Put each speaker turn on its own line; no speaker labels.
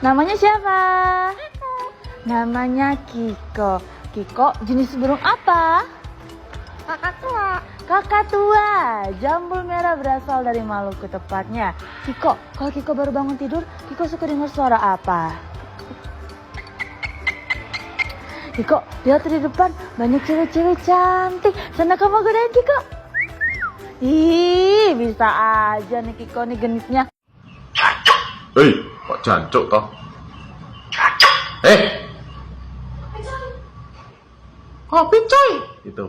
Namanya siapa? Namanya Kiko. Kiko jenis burung apa?
Kakatua.
Kakatua. Jambul merah berasal dari Maluku tepatnya. Kiko, kalau Kiko baru bangun tidur, Kiko suka dengar suara apa? Kiko, lihat di depan banyak cewek-cewek cantik. Sana kamu godain Kiko. Ih, bisa aja nih Kiko nih genitnya.
Hei, kok jancuk toh? Kopi coy. Itu.